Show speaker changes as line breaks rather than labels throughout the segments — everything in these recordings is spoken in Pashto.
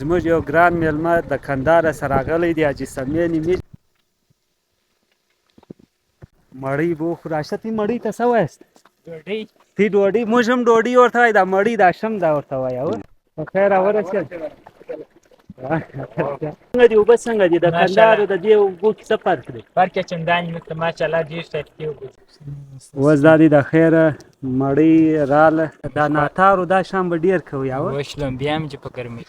زموږ یو ګران میلمه د کندهاره سره راغلی دی حاجي سمیع نومیږي. مړۍ به وخورو. راشد تی مړۍ ته څه وایست؟
ډوډۍ.
تی ډوډۍ، موږ هم ډوډۍ ورته وایو، دا مړۍ دا شم دا ورته وایو. په خیر راورسېد. څنګه دي اوبه څنګه دي؟ د کندهار د دې اوبو کې څه فرق دی؟
فرق یې چندانې نشته، ماشاءالله ډېر ښایستې اوبه دي.
اوس دا دی د خیره مړۍ راله. دا ناتارو دا شام به ډېر کوي او
وشلم بیا هم چې په ګرمۍ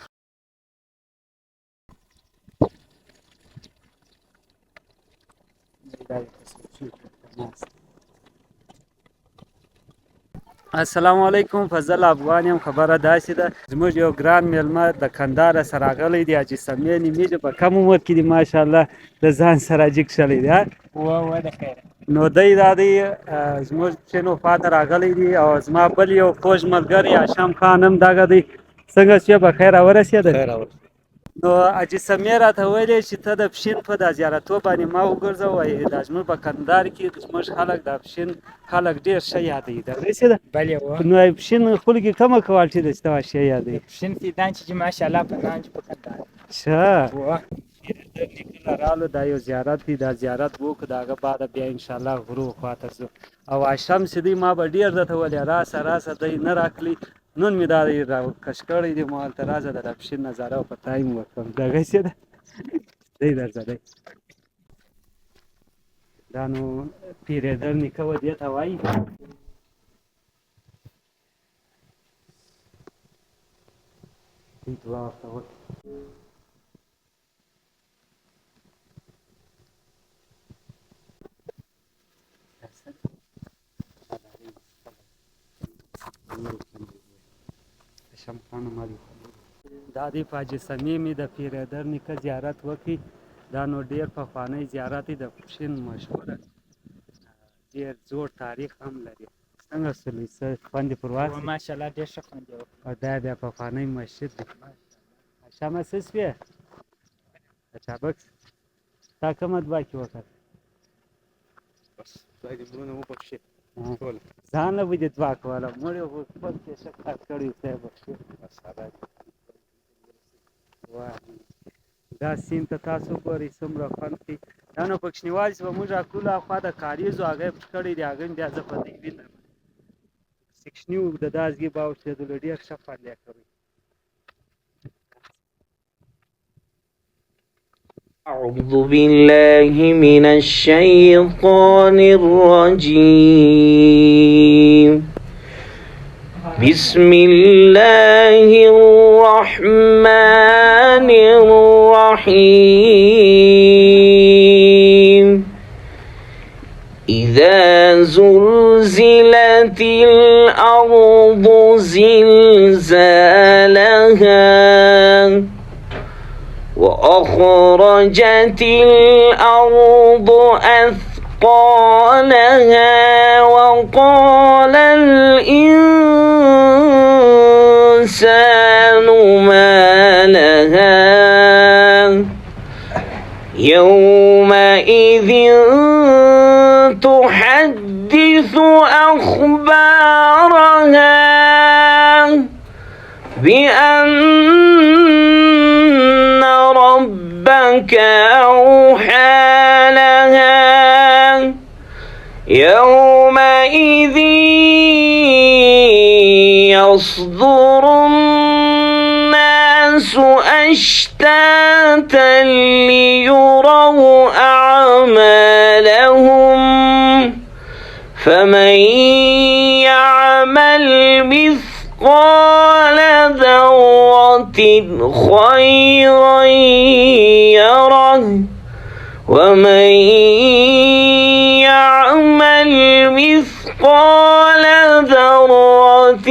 السلام علیکم. فضل افغان یم. خبره داسې ده زموږ یو ګران میلمه د کندهاره سره راغلی دی حاجي سمیع نومیږي. په کم عمر کې دی ماشاءالله د ځان سره حاجي کښلی دی.
وه د خیره
نو دی دا دی زموږ چینو خواته راغلی دی او زما بل یو خوږ ملګری هاشم خان هم دغه دی. څنګه شوې؟ په خیر راورسېدل؟ نو حاجي سمیع راته ویلې چې ته د پښین په دا زیارتو باندې ما وګرځوه. دا زموږ په کندهار کې زموږ خلک د پښین خلک ډېر ښه یادوي. دغسې ده؟
بلې وه.
نو پښین خلکو کې کومه کوالټي ده چې ته ښه یادوي؟
پښین فیضان چې ماشاءالله په نام چې په کندهار
ښه.
وه
کله رالو دا یو زیارت دی، دا زیارت وکړو، د هغه بعده بیا انشاءالله غرو خواته ځو. او هاشم چې دی ما به ډېر درته ویلې راسه راسه، دی نه راکړي. نن مې دا دی راکش کړی دی، ما هلته راځه د پښین نظاره په ټایم وکړم. دغسې ده دی درځه دی. دا نو پیرېدل نیکه و دې ته وایي. دوی دعا ورته وکړي. دا دی په حاجي سمیع مې د پیرېدل نیکه زیارت وکړي. دا نو ډېر پخوانی زیارت دی، د پښین مشهوره، ډېر زوړ تاریخ هم لري. څنګه سولې څه خوند یې پر واخیست؟
ماشاءالله ډېر ښه خوند یې وکړ.
او دا بیا پخوانی مسجد دی. هاشمه څه شوې؟ د چابک تا کومه دعا کې وکړه؟
بس خدای دې مړونه وبخښي ټول.
ځان له به دې دعا کوله، مړ یې خو خپل کې ښه کار کړی، خدای بخښي. دا سیند ته تاسو ګورئ څومره خوند کوي. دا نو پکښنیوال چې به موږ راکولو هاخوا د کاریزو هغه یې پټ کړی دی، هغه بیا زه په دې وینم. سکشني و د دازګي به اوسېدلو ډېر ښه خوند یې کوي.
أعوذ بالله من الشيطان الرجيم. بسم الله الرحمن الرحيم. إذا زلزلت الأرض زلزالها وأخرجت الأرض أثقالها وقال الإنسان ما لها يومئذ تحدث أخبارها بأن ربك أوحى لها يومئذ يصدر الناس أشتاتا ليروا أعمالهم فمن يعمل مثقال ذرة خيرا يره ومن يعمل مثقال ذرة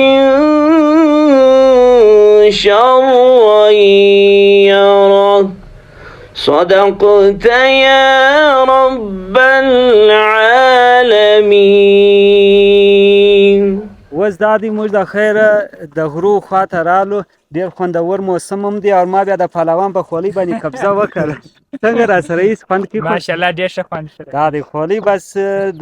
شرا يره. صدقت يا رب العالمين.
اوس دا دی موږ د خیره د غرو خواته رالو ډېر خوندور موسم هم دی او ما بیا د پهلوان په خولۍ باندې قبضه وکړه څنګه راسره هېڅ خوند کې
ماشاءالله ډېر ښه خوند شوی.
دا دی خولۍ بس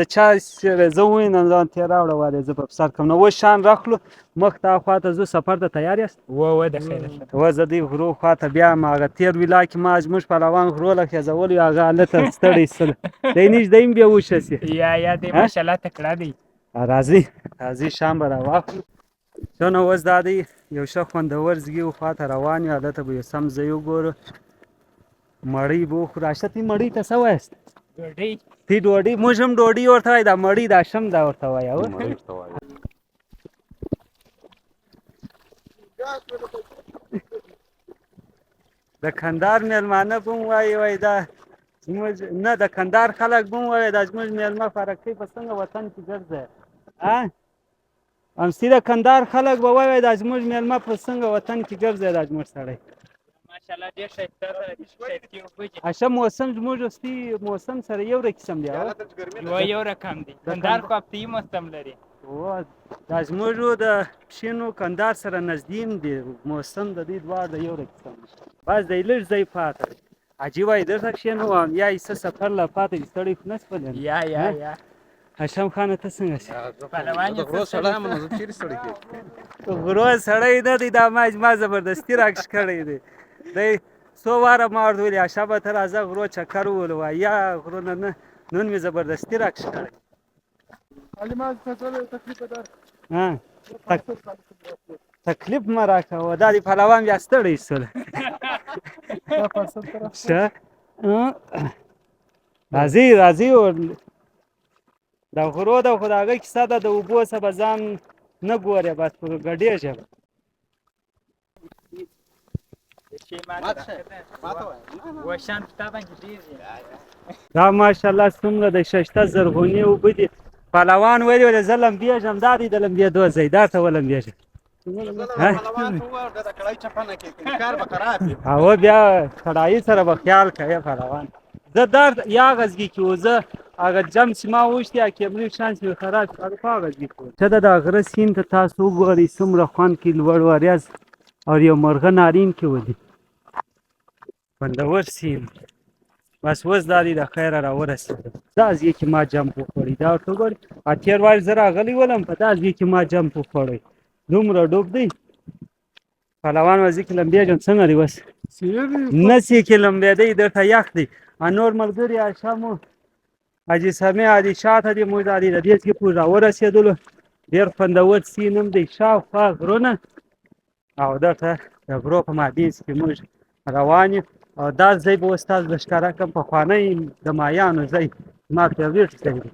د چا سره زه ووینم ځان ترې راوړه والې زه په سر کړم نو اوس شان راخلو مخ ته خواته ځو سفر ته تیار یاست
و د خیره ښه.
اوس د دې غرو خواته بیا م هغه تېر ویلا کې ما زموږ پهلوان غرو له خېځولي هغه هلته ستړی سل دی نږدې هم بیا وشسي
یا دی ماشاءالله تکړه دی.
راځئ شام به راواخلو ښه نو اوس دا دی یو ښه خوندور زګي خواته روان یو هلته به یو سم ځای وګورو مړۍ به وخورو اشته تی مړۍ ته څه وایست
ډوډۍ
تی ډوډۍ موږ هم ډوډۍ ورته وایو دا مړۍ دا شم دا ورته وایو د کندهار میلمانه به هم وایي دا زموږ نه د کندهار خلک به هم وایي دا زموږ میلمه فرقې په څنګه وطن کې ګرځی امسی د کندهار خلک به وایي دا زموږ میلمه په څنګه وطن کې ګرځی دا زموږ سړی
ماشاءالله ډېر ښایسته ده.
اشه موسم زموږ وستي موسم سره یو رقم دی
یو رقم دی. کندهار خو هفتهیي موسم لري.
دا زموږ د پښینو کندهار سره نږدې دی موسم د دې دواړه د یو رقم دی بس دی لږ ځای پاته دی عجیبه یې دلته کښېنوم یا یې څه سفر لا پاته دي ستړی خو نه شولې
یا
هشام خانه ته څنګه شې
پهلوان
د غرو سړی یم نو زه چیرې ستړی کېږم
غرو سړی نه دی دا ما زبردستي راکش کړی دی دی څو واره ما ورته ویلي هشامه ته راځه غرو چکر وولو وایي یا غرونه نه نن مې زبردستي راکش کړی تکلیف مه راکوه دا د پهلوان بیا ستړی سول ښه راځئ د غرو د خو د هغه کیسه ده د اوبو څه به ځان نه ګورې بس په ګډېږه دا ماشاءالله څومره د ښایسته زرغونې اوبه دي پهلوان ویلي زه لمبېږم دا دی د لمبېدو ځای دا ته ولمبېږم او بیا کړایي سره به خیال کوې پهلوان زه درد یا غزګي کې وزه هغه جم چې ما وشتي هغه کیمرې شانس مې خراب شو هغه په هغه ځګي کې څه ده د غره سیند ته تاسو وګورئ څومره خوند کوي لوړ وریځ او یو مرغه نارین کې ودي خوندور سیند بس اوس دا دی د خیره راورسېدم دا ځای کې ما جمپ وخوړی دا ورته وګورئ تېر وارې زه راغلی ولم په دا ځای کې ما جمپ وخوړی دومره ډوب دی پهلوان وځي کې لمبېږم څنګه دی اوس نه سې کې لمبېدی درته یخ دی نور ملګري هشام حاجي سمیع حاجي شاته دی موږ دا دی د دې ځای پورې راورسېدلو ډېر خوندور سیند هم دی شاوخوا غرونه او دلته د غرو په مابینځ کې موږ روان یو او دا ځای به اوس تاسو ته ښکاره کړم پخوانی د مایانو ځای زما فیورېټ ځای دی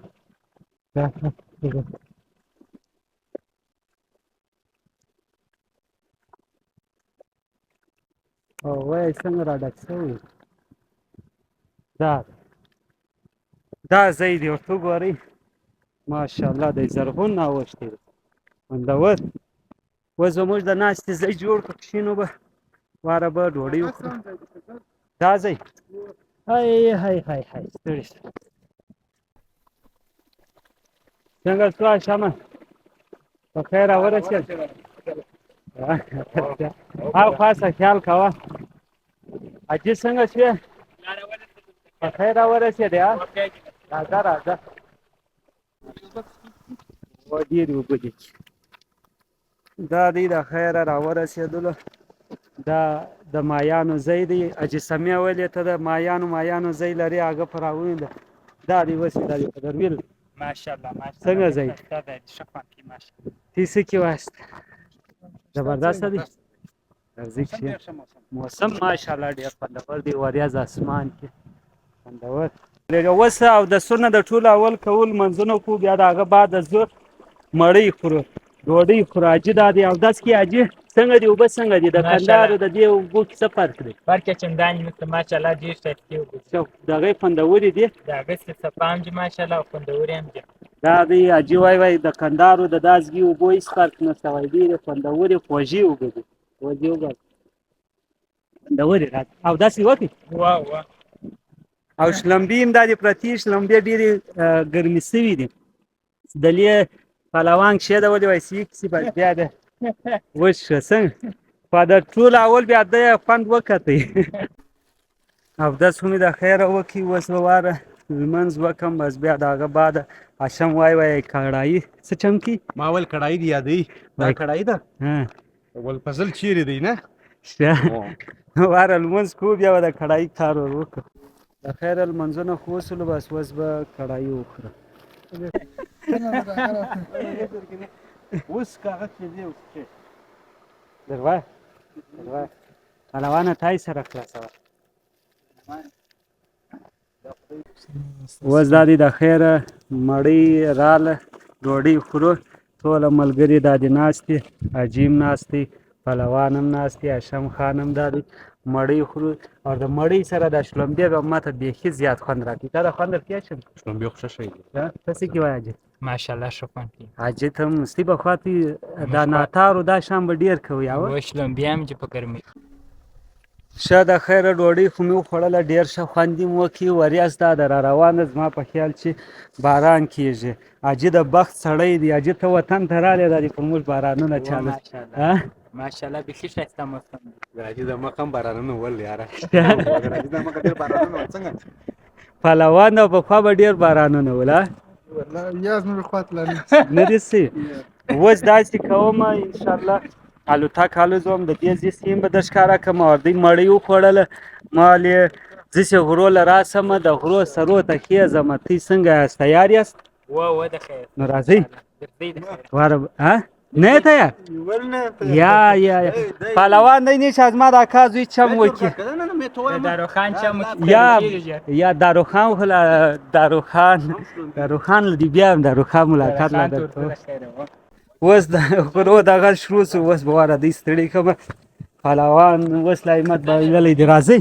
او وایي څنګه را ډک شوی دا ځای دی ورته وګورئ ماشاءالله دی زرغون اوښتی دی خوندور اوس به موږ د ناستې ځای جوړ کړو کښېنو به واره به ډوډۍ وخورو دا ځای هی ستړي شو څنګه شو هشامه په خیر راورسېد هاخوا څه خیال کوه حاجي څنګه شوې په خیر راورسېدې راځه ډېرې اوبه دي دا دی د خیره راورسېدلو دا د مایانو ځای دی حاجي سمیع ویلې ته د مایانو ځای لري هغه په راوینده دا دی وسې دا دی په درویل
ماشاءالله
څنګه ځای
ښه خوند کوي ماشاءالله
تی څه کې وایست زبردسته دی راځئ چې موسم ماشاءالله ډېر خوندور دی وریځ اسمان کې خوندور اوس اودسونه د ټولو اول کول منځونه کوو بیا د هغه بعد زه مړۍ خورو ډوډۍ خورو حاجي دا دی اودس کې حاجي څنګه دی اوبه څنګه دي د کندهار د دې اوبو کې څه فرق دی
فرق یې چندانې نشته ماشاءالله ډېر ښایستې اوبه دي
د هغې خوندورې دي
د هغه څپه هم دي ماشاءالله او خوندورې هم دي
دا دی حاجي وایي د کندهارو د دا ځګي اوبو هېڅ فرق نشته وایي ډېرې خوندورې خوږې اوبه دي وځي وګوره خوندورې اودس یې وکړې او شلمبې هم دا دي پرتې شلمبې ډېرې ګرمې سوي دي دلې پهلوان کښېنولې وای سي بس بیا د وشوه څنګه خو د ټول اول بیا د خوند وکتی اودس خو مې د خیره وکړي اوس به واره لمونځ وکړم بس بیا د هغه بعد حشم وای کړایي څه چمکي
ما ول کړای دی یادې دا کړای ده ول فضل چیرې دی نه
واره لمونځ کوو بیا به د کړایي کار ور وکړو د خیره لمونځونه خو وسولو بس اوس به کړایي وخورم
اوس کاغذ چې دی اوس چې
دروا پهلوانه تای سره خلاصوه اوس دا دی د خیره مړۍ راله ډوډۍ خورو ټوله ملګري دا دي ناست دي عجیم ناست دی پهلوان هم ناست دی هشم خان هم دا دی مړۍ خورو او د مړۍ سره د شلومبې به ماته بیخي زیات خوند راکړي تا د خوند درکې شم
شلومبې خو ښه شی دی
ته څه کوې حاجي
ماشاءالله ښه خوند کوي
حاجي ته هم مستي به خواته دا ناتارو دا شام به ډېر کوي او
شلومبې هم چې په ګرمۍ
ښه د خیره ډوډۍ خو مې وخوړله ډېر ښه خوند یې مې وکړي وریځ دا د را روانه زما په خیال چې باران کېږي حاجي د بخت سړی دی حاجي ته وطن ته رالی دا دې پر موږ بارانونه چاله
ماشاءالله بیخي ښایسته موسم دی
د راجي د مخ هم بارانونه ول یاره د راجي د مخ ډېر بارانونه ول څنګه
پهلوان او پخوا به ډېر بارانونه ول
یا زموږ خوا ته
نه دې سي اوس داسې کوم انشاءالله الوتکه الوزوم د دې زی سیم به در ښکاره کړم او دوی مړۍ وخوړله ما ویلې زه چې غرو له راسمه د غرو سرو ته خېږم تاسې څنګه یاست تیار یاست
و د خیر
نو راځئ واره نه یې تیار یا پهلوان دی نیش از ما دا کار زوی چم وکړي
داروخان چم
یا داروخان خو داروخان له دې بیا هم داروخان ملاقات لا درته اوس د غرو دغه شروع شو اوس به واره دوی ستړي کړم پهلوان اوس لا همت به ویلی دی راځئ